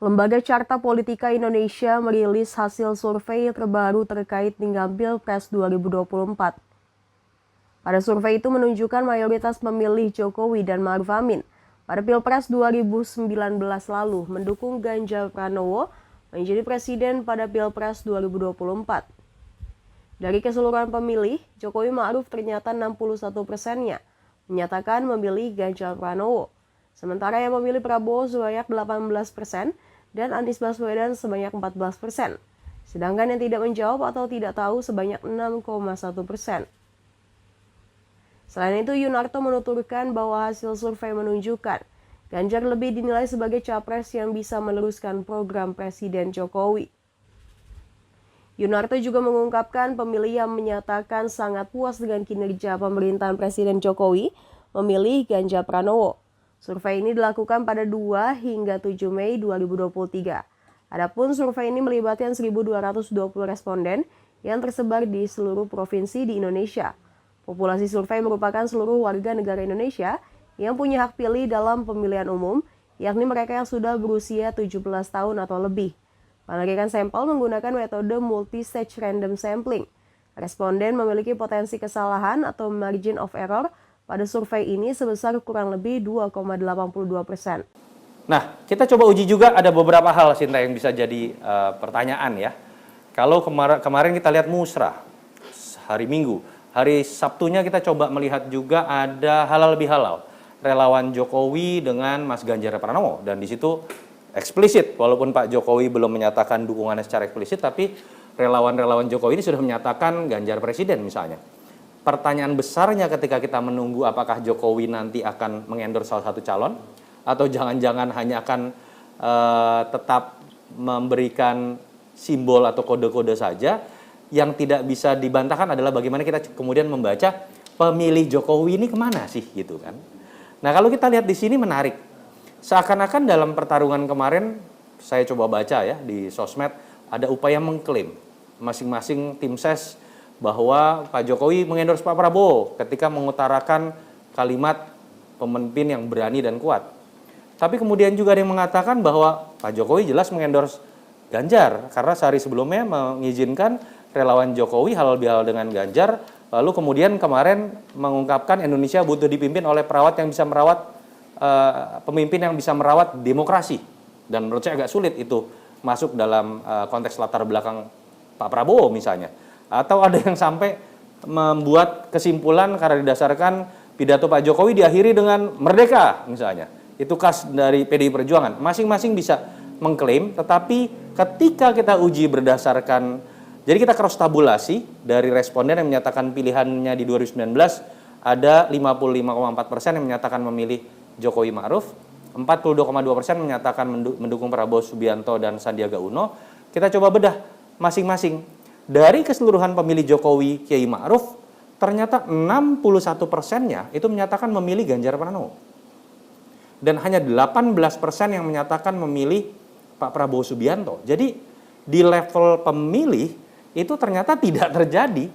Lembaga Carta Politika Indonesia merilis hasil survei terbaru terkait dengan Pilpres 2024. Pada survei itu menunjukkan mayoritas pemilih Jokowi dan Ma'ruf Amin pada Pilpres 2019 lalu mendukung Ganjar Pranowo menjadi presiden pada Pilpres 2024. Dari keseluruhan pemilih, Jokowi Ma'ruf ternyata 61%-nya menyatakan memilih Ganjar Pranowo. Sementara yang memilih Prabowo sebanyak 18% dan Anies Baswedan sebanyak 14%. Sedangkan yang tidak menjawab atau tidak tahu sebanyak 6,1%. Selain itu, Yunarto menuturkan bahwa hasil survei menunjukkan Ganjar lebih dinilai sebagai capres yang bisa meneruskan program Presiden Jokowi. Yunarto juga mengungkapkan pemilih yang menyatakan sangat puas dengan kinerja pemerintahan Presiden Jokowi memilih Ganjar Pranowo. Survei ini dilakukan pada 2 hingga 7 Mei 2023. Adapun survei ini melibatkan 1.220 responden yang tersebar di seluruh provinsi di Indonesia. Populasi survei merupakan seluruh warga negara Indonesia yang punya hak pilih dalam pemilihan umum, yakni mereka yang sudah berusia 17 tahun atau lebih. Penarikan sampel menggunakan metode multi-stage random sampling. Responden memiliki potensi kesalahan atau margin of error pada survei ini sebesar kurang lebih 2,82%. Nah, kita coba uji juga ada beberapa hal, Sinta, yang bisa jadi pertanyaan ya. Kalau kemarin kita lihat musrah hari Minggu, hari Sabtunya kita coba melihat juga ada halal bihalal, relawan Jokowi dengan Mas Ganjar Pranowo, dan di situ eksplisit, walaupun Pak Jokowi belum menyatakan dukungannya secara eksplisit, tapi relawan-relawan Jokowi ini sudah menyatakan Ganjar presiden misalnya. Pertanyaan besarnya ketika kita menunggu apakah Jokowi nanti akan mengendorse salah satu calon, atau jangan-jangan hanya akan tetap memberikan simbol atau kode-kode saja. Yang tidak bisa dibantahkan adalah bagaimana kita kemudian membaca pemilih Jokowi ini kemana sih gitu kan. Nah, kalau kita lihat di sini menarik. Seakan-akan dalam pertarungan kemarin, saya coba baca ya di sosmed, ada upaya mengklaim masing-masing tim ses bahwa Pak Jokowi mengendorse Pak Prabowo ketika mengutarakan kalimat pemimpin yang berani dan kuat. Tapi kemudian juga ada yang mengatakan bahwa Pak Jokowi jelas mengendorse Ganjar karena sehari sebelumnya mengizinkan relawan Jokowi halal bihalal dengan Ganjar, lalu kemudian kemarin mengungkapkan Indonesia butuh dipimpin oleh perawat yang bisa merawat pemimpin yang bisa merawat demokrasi. Dan menurut saya agak sulit itu masuk dalam konteks latar belakang Pak Prabowo misalnya. Atau ada yang sampai membuat kesimpulan karena didasarkan pidato Pak Jokowi diakhiri dengan merdeka misalnya. Itu khas dari PDI Perjuangan. Masing-masing bisa mengklaim, tetapi ketika kita uji berdasarkan, jadi kita cross tabulasi dari responden yang menyatakan pilihannya di 2019, ada 55,4% yang menyatakan memilih Jokowi Ma'ruf, 42,2% menyatakan mendukung Prabowo Subianto dan Sandiaga Uno. Kita coba bedah masing-masing. Dari keseluruhan pemilih Jokowi Kiai Ma'ruf, ternyata 61%-nya itu menyatakan memilih Ganjar Pranowo. Dan hanya 18% yang menyatakan memilih Pak Prabowo Subianto. Jadi di level pemilih itu ternyata tidak terjadi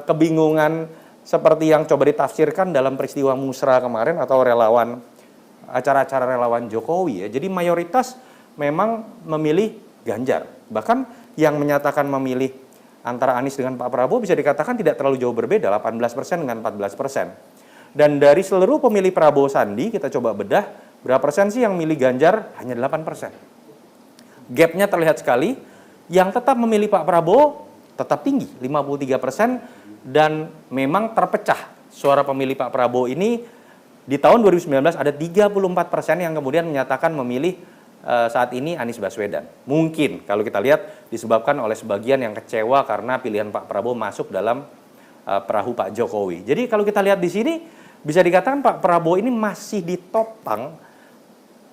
kebingungan seperti yang coba ditafsirkan dalam peristiwa musrah kemarin atau relawan acara-acara relawan Jokowi ya. Jadi mayoritas memang memilih Ganjar. Bahkan yang menyatakan memilih antara Anies dengan Pak Prabowo bisa dikatakan tidak terlalu jauh berbeda, 18% dengan 14%. Dan dari seluruh pemilih Prabowo Sandi, kita coba bedah, berapa persen sih yang milih Ganjar? Hanya 8%. Gapnya terlihat sekali, yang tetap memilih Pak Prabowo tetap tinggi, 53%, dan memang terpecah suara pemilih Pak Prabowo ini. Di tahun 2019 ada 34% yang kemudian menyatakan memilih saat ini Anies Baswedan. Mungkin kalau kita lihat disebabkan oleh sebagian yang kecewa karena pilihan Pak Prabowo masuk dalam perahu Pak Jokowi. Jadi kalau kita lihat di sini bisa dikatakan Pak Prabowo ini masih ditopang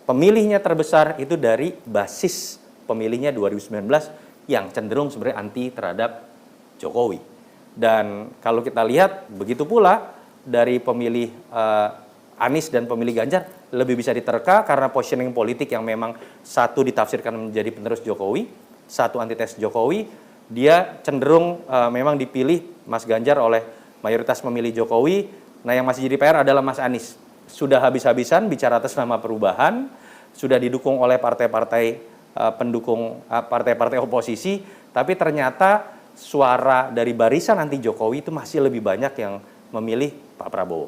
pemilihnya terbesar itu dari basis pemilihnya 2019 yang cenderung sebenarnya anti terhadap Jokowi. Dan kalau kita lihat begitu pula dari pemilih Anies dan pemilih Ganjar lebih bisa diterka karena positioning politik yang memang satu ditafsirkan menjadi penerus Jokowi, satu antites Jokowi. Dia cenderung memang dipilih Mas Ganjar oleh mayoritas pemilih Jokowi. Nah, yang masih jadi PR adalah Mas Anies. Sudah habis-habisan bicara atas nama perubahan, sudah didukung oleh partai-partai pendukung partai-partai oposisi, tapi ternyata suara dari barisan anti Jokowi itu masih lebih banyak yang memilih Pak Prabowo.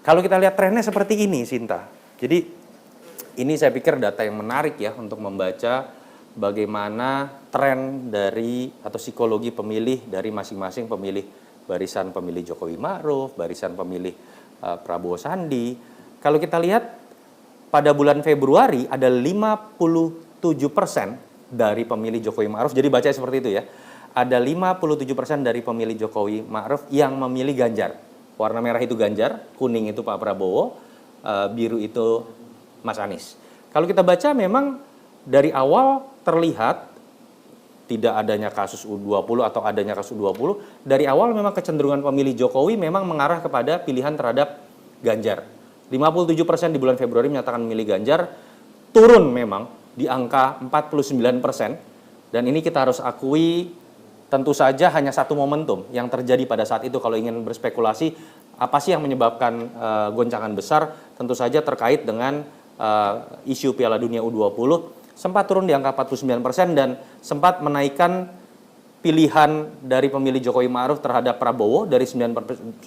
Kalau kita lihat trennya seperti ini, Sinta. Jadi ini saya pikir data yang menarik ya untuk membaca bagaimana tren dari atau psikologi pemilih dari masing-masing pemilih, barisan pemilih Jokowi Ma'ruf, barisan pemilih Prabowo Sandi. Kalau kita lihat pada bulan Februari ada 57% dari pemilih Jokowi Ma'ruf. Jadi baca seperti itu ya. Ada 57% dari pemilih Jokowi Ma'ruf yang memilih Ganjar. Warna merah itu Ganjar, kuning itu Pak Prabowo, biru itu Mas Anies. Kalau kita baca memang dari awal terlihat tidak adanya kasus U20 atau adanya kasus U20, dari awal memang kecenderungan pemilih Jokowi memang mengarah kepada pilihan terhadap Ganjar. 57% di bulan Februari menyatakan memilih Ganjar, turun memang di angka 49%, dan ini kita harus akui tentu saja hanya satu momentum yang terjadi pada saat itu. Kalau ingin berspekulasi, apa sih yang menyebabkan goncangan besar? Tentu saja terkait dengan isu Piala Dunia U20, sempat turun di angka 49% dan sempat menaikkan pilihan dari pemilih Jokowi Ma'ruf terhadap Prabowo dari 19%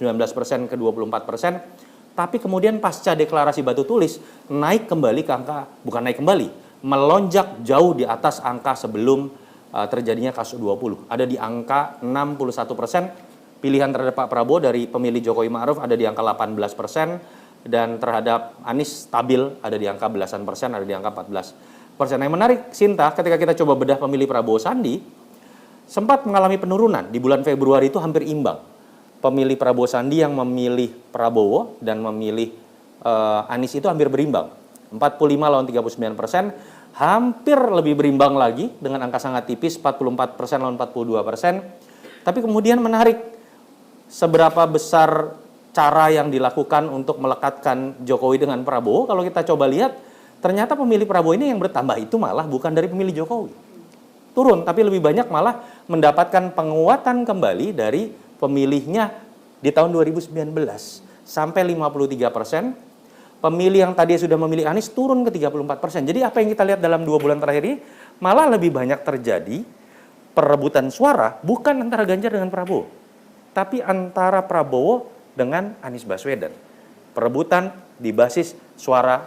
ke 24%. Tapi kemudian pasca deklarasi Batu Tulis, naik kembali ke angka, bukan naik kembali, melonjak jauh di atas angka sebelum terjadinya kasus 20. Ada di angka 61%, pilihan terhadap Pak Prabowo dari pemilih Jokowi Ma'ruf ada di angka 18%, dan terhadap Anies stabil ada di angka belasan persen, ada di angka 14%. Yang menarik, Sinta, ketika kita coba bedah pemilih Prabowo Sandi, sempat mengalami penurunan. Di bulan Februari itu hampir imbang. Pemilih Prabowo Sandi yang memilih Prabowo dan memilih Anies itu hampir berimbang. 45 lawan 39%, hampir lebih berimbang lagi dengan angka sangat tipis 44% lawan 42%. Tapi kemudian menarik, seberapa besar cara yang dilakukan untuk melekatkan Jokowi dengan Prabowo. Kalau kita coba lihat, ternyata pemilih Prabowo ini yang bertambah itu malah bukan dari pemilih Jokowi. Turun, tapi lebih banyak malah mendapatkan penguatan kembali dari pemilihnya di tahun 2019. Sampai 53%. Pemilih yang tadi sudah memilih Anies turun ke 34%. Jadi apa yang kita lihat dalam 2 bulan terakhir ini, malah lebih banyak terjadi perebutan suara, bukan antara Ganjar dengan Prabowo, tapi antara Prabowo dengan Anies Baswedan. Perebutan di basis suara